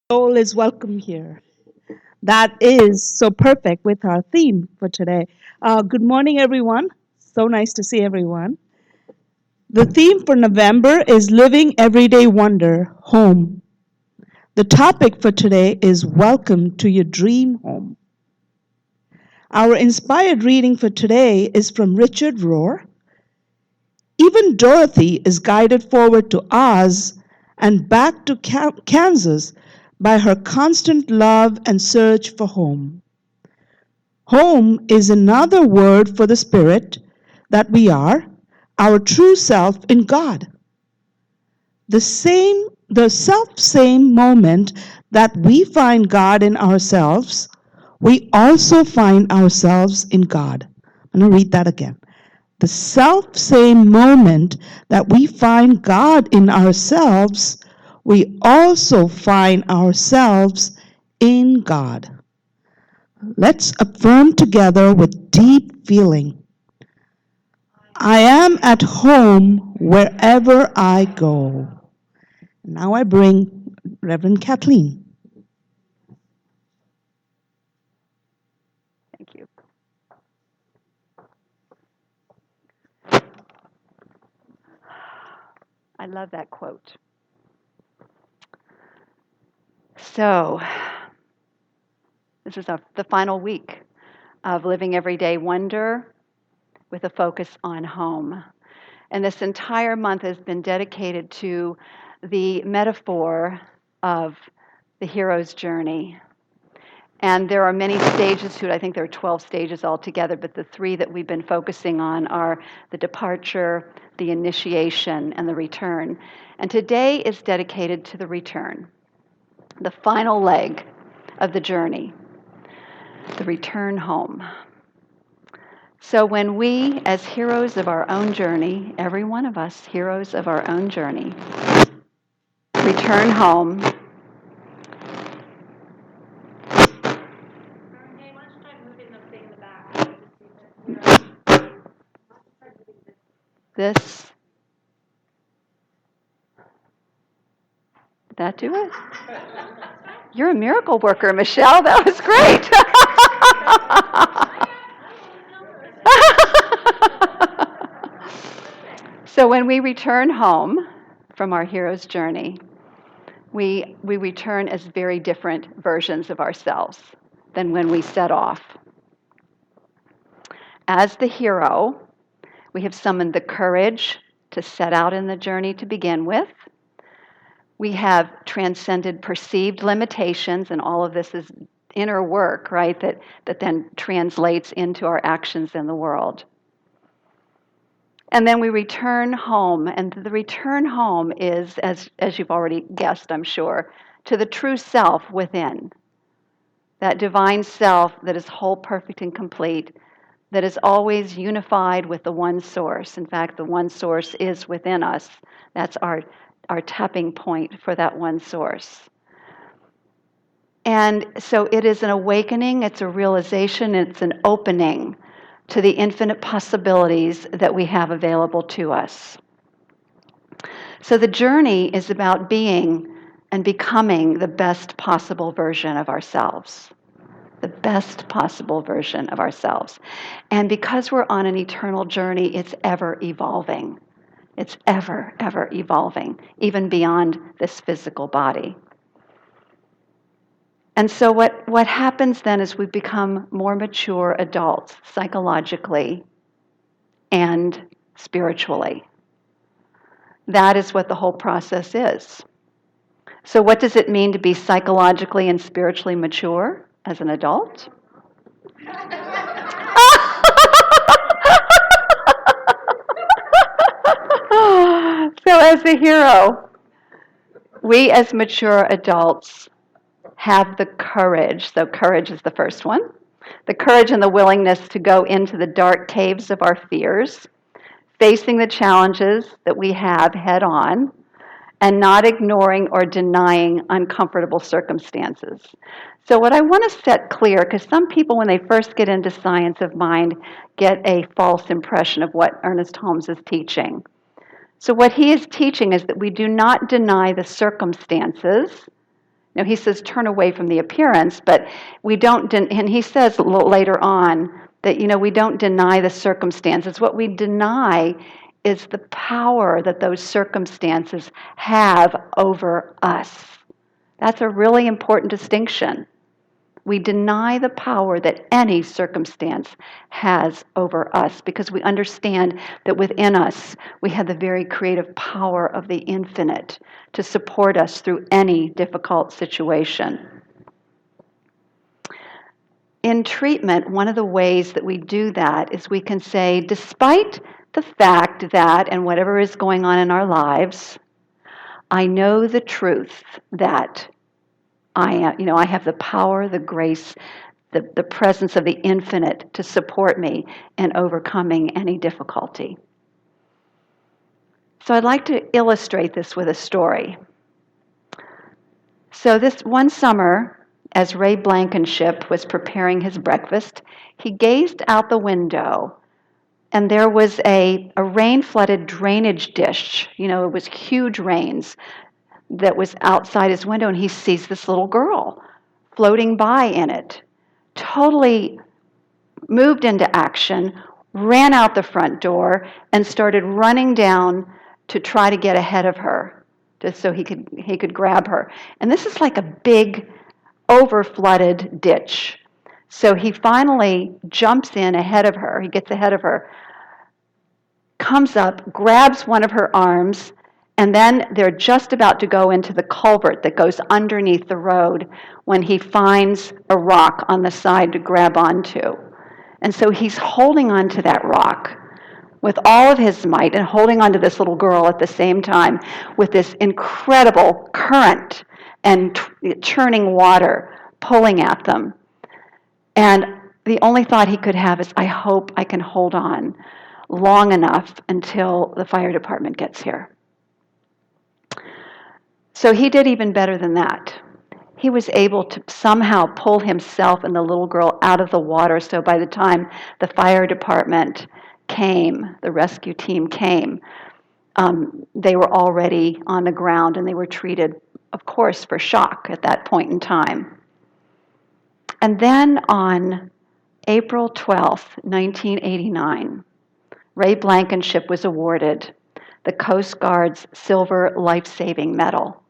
Soul is welcome here. That is so perfect with our theme for today. Good morning, everyone. So nice to see everyone. The theme for November is Living Everyday Wonder Home. The topic for today is Welcome to Your Dream Home. Our inspired reading for today is from Richard Rohr. Even Dorothy is guided forward to Oz and back to Kansas by her constant love and search for home. Home is another word for the spirit that we are, our true self in God. The self same moment that we find God in ourselves, we also find ourselves in God. I'm going to read that again. The self same moment that we find God in ourselves, we also find ourselves in God. Let's affirm together with deep feeling. I am at home wherever I go. Now I bring Reverend Kathleen. Thank you. I love that quote. So, this is the final week of Living Everyday Wonder with a focus on home. And this entire month has been dedicated to the metaphor of the hero's journey. And there are many stages to it. I think there are 12 stages altogether, but the three that we've been focusing on are the departure, the initiation, and the return. And today is dedicated to the return, the final leg of the journey, the return home. So when we, as heroes of our own journey, every one of us, heroes of our own journey, return home, this, did that do it? You're a miracle worker, Michelle. That was great. So when we return home from our hero's journey, we return as very different versions of ourselves than when we set off. As the hero, we have summoned the courage to set out in the journey to begin with. We have transcended perceived limitations, and all of this is inner work, right, that then translates into our actions in the world. And then we return home, and the return home is, as you've already guessed, I'm sure, to the true self within, that divine self that is whole, perfect, and complete, that is always unified with the one source. In fact, the one source is within us. That's our tapping point for that one source. And so it is an awakening, it's a realization, it's an opening to the infinite possibilities that we have available to us. So the journey is about being and becoming the best possible version of ourselves. The best possible version of ourselves. And because we're on an eternal journey, it's ever evolving. It's ever, ever evolving, even beyond this physical body. And so what happens then is we become more mature adults, psychologically and spiritually. That is what the whole process is. So what does it mean to be psychologically and spiritually mature as an adult? So as the hero, we as mature adults have the courage. So courage is the first one. The courage and the willingness to go into the dark caves of our fears, facing the challenges that we have head on, and not ignoring or denying uncomfortable circumstances. So what I want to set clear, because some people when they first get into science of mind get a false impression of what Ernest Holmes is teaching. So what he is teaching is that we do not deny the circumstances. Now, he says turn away from the appearance, but we don't, and he says a little later on that, we don't deny the circumstances. What we deny is the power that those circumstances have over us. That's a really important distinction. We deny the power that any circumstance has over us because we understand that within us we have the very creative power of the infinite to support us through any difficult situation. In treatment, one of the ways that we do that is we can say, despite the fact that, and whatever is going on in our lives, I know the truth that I have the power, the grace, the presence of the infinite to support me in overcoming any difficulty. So I'd like to illustrate this with a story. So this one summer, as Ray Blankenship was preparing his breakfast, he gazed out the window, and there was a rain-flooded drainage dish. It was huge rains that was outside his window, and he sees this little girl floating by in it, totally moved into action, ran out the front door, and started running down to try to get ahead of her, just so he could grab her. And this is like a big, over-flooded ditch. So he finally jumps in ahead of her. He gets ahead of her, comes up, grabs one of her arms, and then they're just about to go into the culvert that goes underneath the road when he finds a rock on the side to grab onto. And so he's holding onto that rock with all of his might and holding onto this little girl at the same time with this incredible current and churning water pulling at them. And the only thought he could have is, I hope I can hold on long enough until the fire department gets here. So he did even better than that. He was able to somehow pull himself and the little girl out of the water, so by the time the fire department came, the rescue team came, they were already on the ground and they were treated, of course, for shock at that point in time. And then on April 12th, 1989, Ray Blankenship was awarded the Coast Guard's Silver Life-Saving Medal.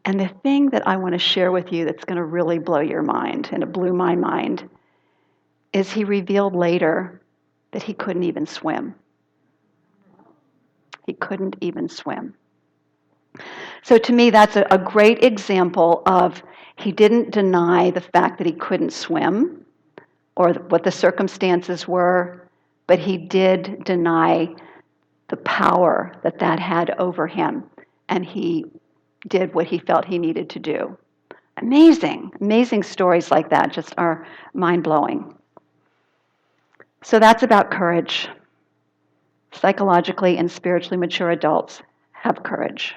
And the thing that I want to share with you that's going to really blow your mind, and it blew my mind, is he revealed later that he couldn't even swim. He couldn't even swim. So to me, that's a great example of he didn't deny the fact that he couldn't swim or what the circumstances were, but he did deny the power that had over him, and he did what he felt he needed to do. Amazing stories like that just are mind-blowing. So that's about courage. Psychologically and spiritually mature adults have courage.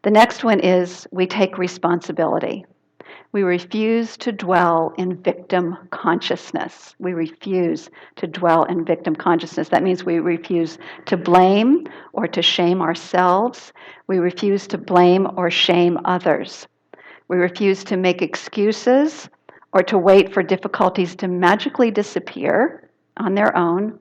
The next one is we take responsibility. We refuse to dwell in victim consciousness. We refuse to dwell in victim consciousness. That means we refuse to blame or to shame ourselves. We refuse to blame or shame others. We refuse to make excuses or to wait for difficulties to magically disappear on their own.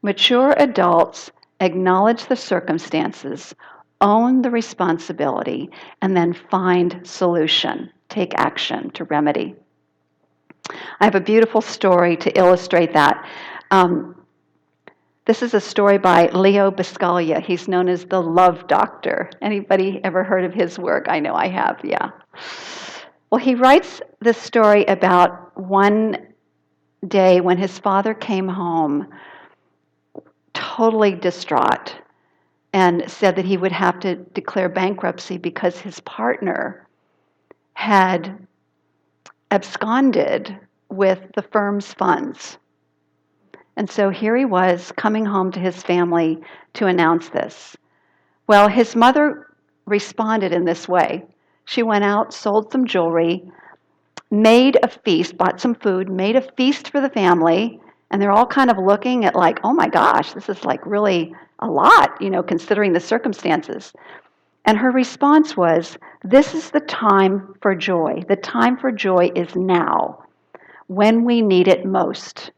Mature adults acknowledge the circumstances, own the responsibility, and then find solution. Take action to remedy. I have a beautiful story to illustrate that. This is a story by Leo Buscaglia. He's known as the Love Doctor. Anybody ever heard of his work? I know I have, yeah. Well, he writes this story about one day when his father came home totally distraught and said that he would have to declare bankruptcy because his partner had absconded with the firm's funds. And so here he was coming home to his family to announce this. Well, his mother responded in this way. She went out, sold some jewelry, made a feast, bought some food, made a feast for the family, and they're all kind of looking at like, oh my gosh, this is like really a lot, considering the circumstances. And her response was, "This is the time for joy. The time for joy is now, when we need it most."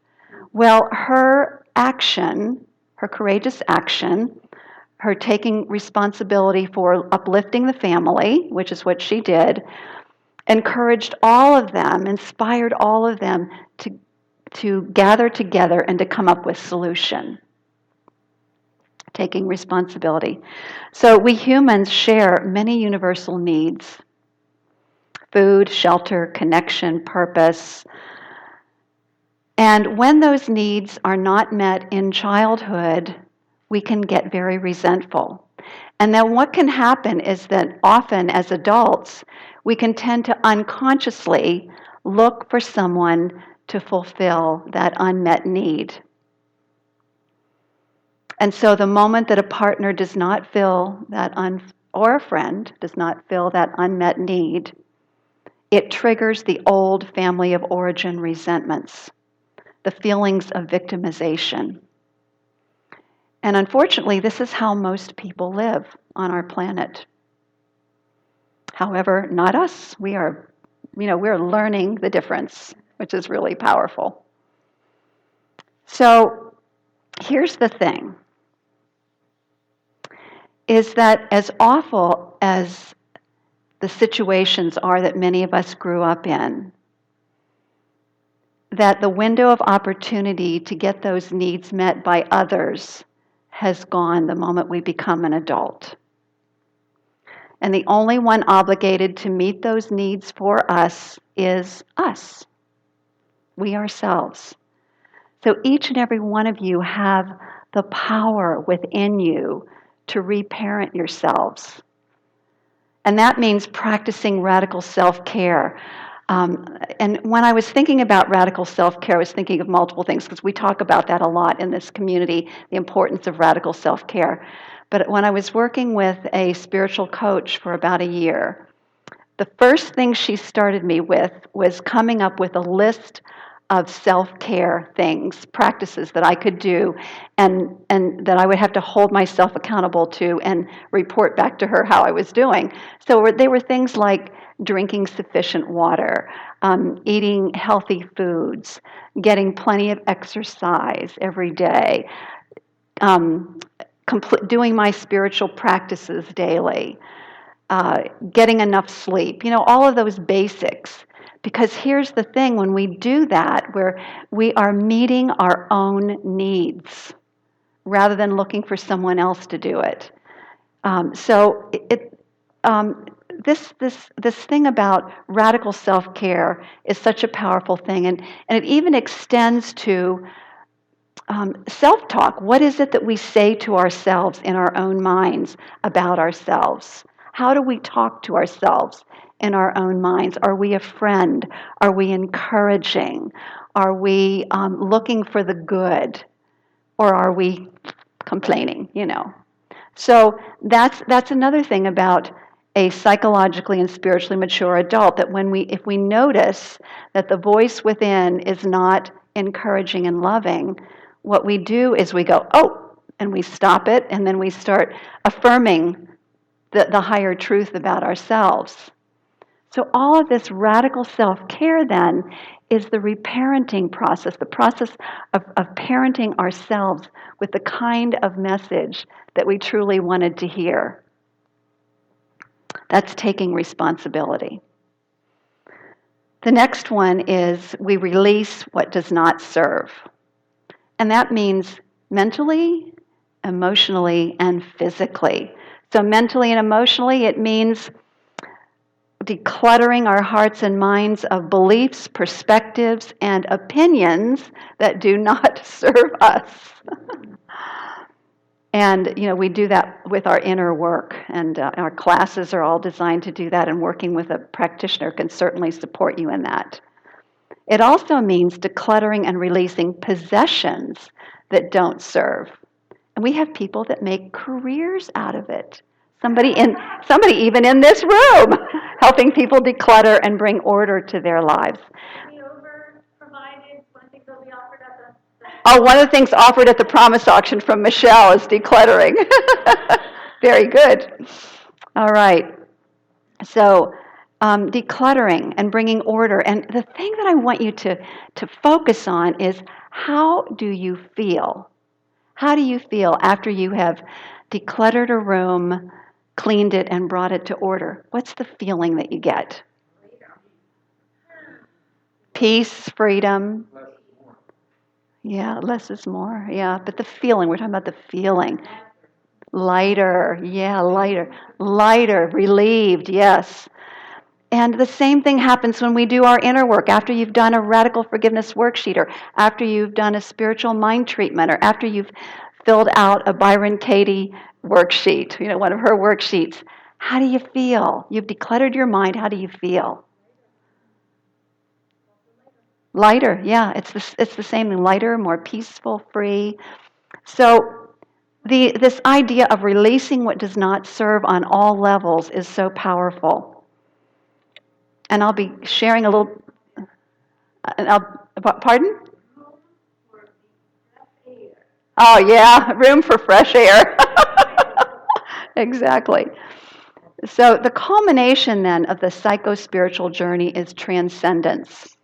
Well, her action, her courageous action, her taking responsibility for uplifting the family, which is what she did, encouraged all of them, inspired all of them to gather together and to come up with solution, taking responsibility. So we humans share many universal needs: food, shelter, connection, purpose. And when those needs are not met in childhood, we can get very resentful. And then what can happen is that often as adults, we can tend to unconsciously look for someone to fulfill that unmet need. And so the moment that a partner does not fill that or a friend does not fill that unmet need, it triggers the old family of origin resentments, the feelings of victimization. And unfortunately, this is how most people live on our planet. However, not us. We're learning the difference, which is really powerful. So here's the thing, is that as awful as the situations are that many of us grew up in, that the window of opportunity to get those needs met by others has gone the moment we become an adult. And the only one obligated to meet those needs for us is us, we ourselves. So each and every one of you have the power within you to reparent yourselves. And that means practicing radical self-care. And when I was thinking about radical self-care, I was thinking of multiple things, because we talk about that a lot in this community, the importance of radical self-care. But when I was working with a spiritual coach for about a year, the first thing she started me with was coming up with a list of self-care things, practices that I could do, and that I would have to hold myself accountable to and report back to her how I was doing. So they were things like drinking sufficient water, eating healthy foods, getting plenty of exercise every day, doing my spiritual practices daily, getting enough sleep, all of those basics. Because here's the thing, when we do that, we are meeting our own needs rather than looking for someone else to do it. So this thing about radical self-care is such a powerful thing, and it even extends to self-talk. What is it that we say to ourselves in our own minds about ourselves? How do we talk to ourselves in our own minds? Are we a friend? Are we encouraging? Are we looking for the good? Or are we complaining, So that's another thing about a psychologically and spiritually mature adult, that if we notice that the voice within is not encouraging and loving, what we do is we go, "Oh," and we stop it, and then we start affirming the higher truth about ourselves. So all of this radical self-care then is the reparenting process, the process of parenting ourselves with the kind of message that we truly wanted to hear. That's taking responsibility. The next one is we release what does not serve. And that means mentally, emotionally, and physically. So mentally and emotionally, it means decluttering our hearts and minds of beliefs, perspectives, and opinions that do not serve us. And, we do that with our inner work, and our classes are all designed to do that, and working with a practitioner can certainly support you in that. It also means decluttering and releasing possessions that don't serve. And we have people that make careers out of it. Somebody even in this room, helping people declutter and bring order to their lives. Oh, one of the things offered at the promise auction from Michelle is decluttering. Very good. All right. So, decluttering and bringing order. And the thing that I want you to focus on is, how do you feel? How do you feel after you have decluttered a room, cleaned it, and brought it to order? What's the feeling that you get? Peace, freedom. Yeah, less is more. Yeah, but the feeling, we're talking about the feeling. Lighter. Yeah, lighter. Lighter, relieved, yes. And the same thing happens when we do our inner work. After you've done a radical forgiveness worksheet, or after you've done a spiritual mind treatment, or after you've filled out a Byron Katie worksheet, one of her worksheets. How do you feel? You've decluttered your mind. How do you feel? Lighter, yeah. It's the same thing. Lighter, more peaceful, free. So this idea of releasing what does not serve on all levels is so powerful. And I'll be sharing a little. Pardon? Oh yeah, room for fresh air. Exactly. So the culmination then of the psycho-spiritual journey is transcendence.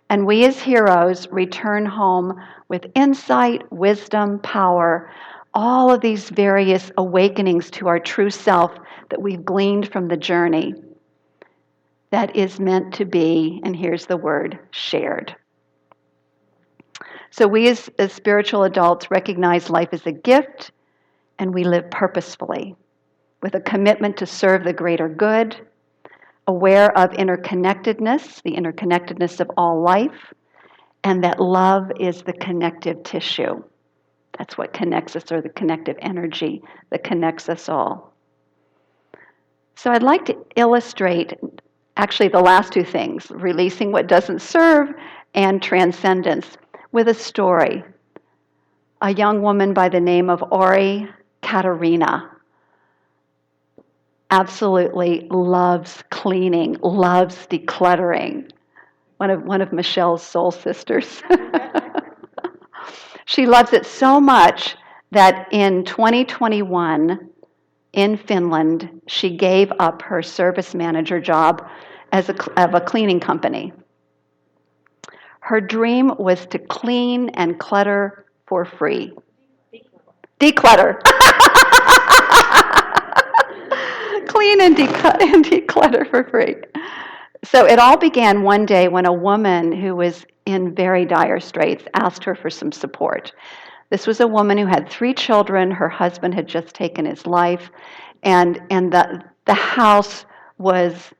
And we as heroes return home with insight, wisdom, power, all of these various awakenings to our true self that we've gleaned from the journey that is meant to be, and here's the word, shared. So we as spiritual adults recognize life as a gift, and we live purposefully with a commitment to serve the greater good, aware of interconnectedness, the interconnectedness of all life, and that love is the connective tissue. That's what connects us, or the connective energy that connects us all. So I'd like to illustrate actually the last two things, releasing what doesn't serve and transcendence, with a story. A young woman by the name of Ori Katerina absolutely loves cleaning, loves decluttering. One of Michelle's soul sisters. She loves it so much that in 2021 in Finland, she gave up her service manager job of a cleaning company. Her dream was to clean and clutter for free. Declutter. Clean and declutter for free. So it all began one day when a woman who was in very dire straits asked her for some support. This was a woman who had 3 children. Her husband had just taken his life, and the house was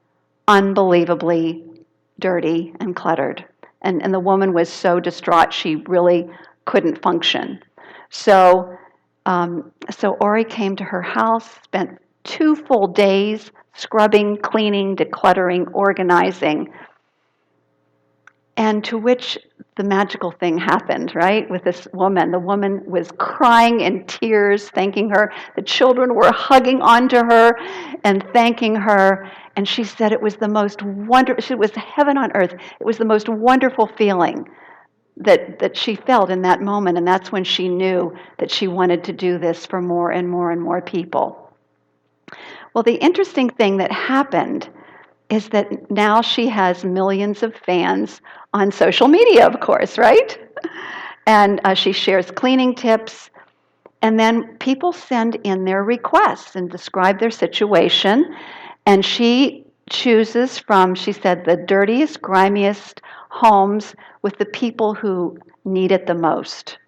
unbelievably dirty and cluttered. And the woman was so distraught she really couldn't function. So Ori came to her house, spent 2 full days scrubbing, cleaning, decluttering, organizing, and to which the magical thing happened, right, with this woman. The woman was crying in tears, thanking her. The children were hugging onto her and thanking her. And she said it was the most wonderful, it was heaven on earth. It was the most wonderful feeling that she felt in that moment. And that's when she knew that she wanted to do this for more and more and more people. Well, the interesting thing that happened is that now she has millions of fans on social media, of course, right? And she shares cleaning tips. And then people send in their requests and describe their situation. And she chooses from, she said, the dirtiest, grimiest homes with the people who need it the most.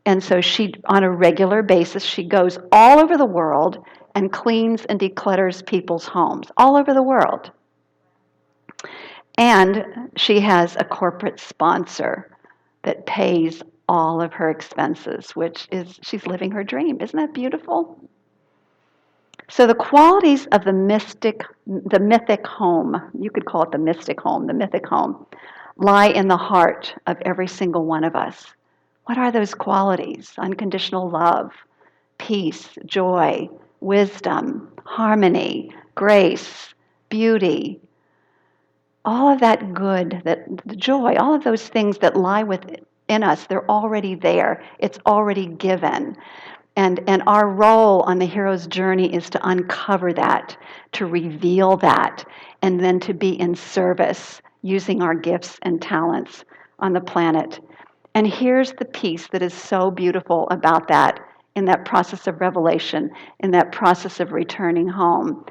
And so she, on a regular basis, she goes all over the world and cleans and declutters people's homes all over the world. And she has a corporate sponsor that pays all of her expenses, which is, she's living her dream. Isn't that beautiful? So the qualities of the mythic home, you could call it the mystic home, the mythic home, lie in the heart of every single one of us. What are those qualities? Unconditional love, peace, joy, wisdom, harmony, grace, beauty, all of that good, that the joy, all of those things that lie within us, they're already there. It's already given. And our role on the hero's journey is to uncover that, to reveal that, and then to be in service using our gifts and talents on the planet. And here's the piece that is so beautiful about that in that process of revelation, in that process of returning home,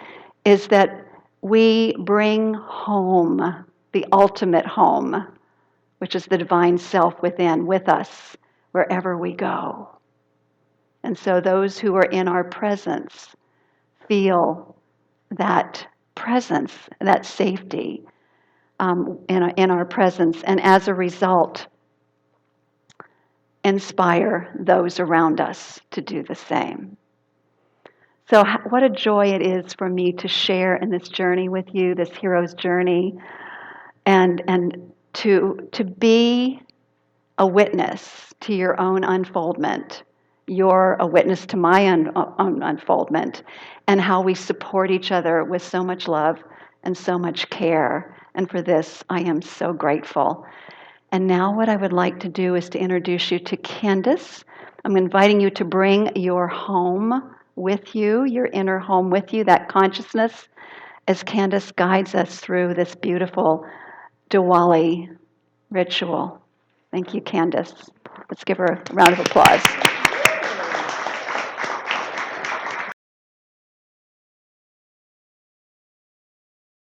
is that we bring home the ultimate home, which is the divine self within, with us wherever we go. And so those who are in our presence feel that presence, that safety in our presence, and as a result, inspire those around us to do the same. So, what a joy it is for me to share in this journey with you, this hero's journey, and to be a witness to your own unfoldment. You're a witness to my own unfoldment, and how we support each other with so much love and so much care. And for this, I am so grateful. And now, what I would like to do is to introduce you to Candace. I'm inviting you to bring your home with you, your inner home with you, that consciousness, as Candace guides us through this beautiful Diwali ritual. Thank you, Candace. Let's give her a round of applause.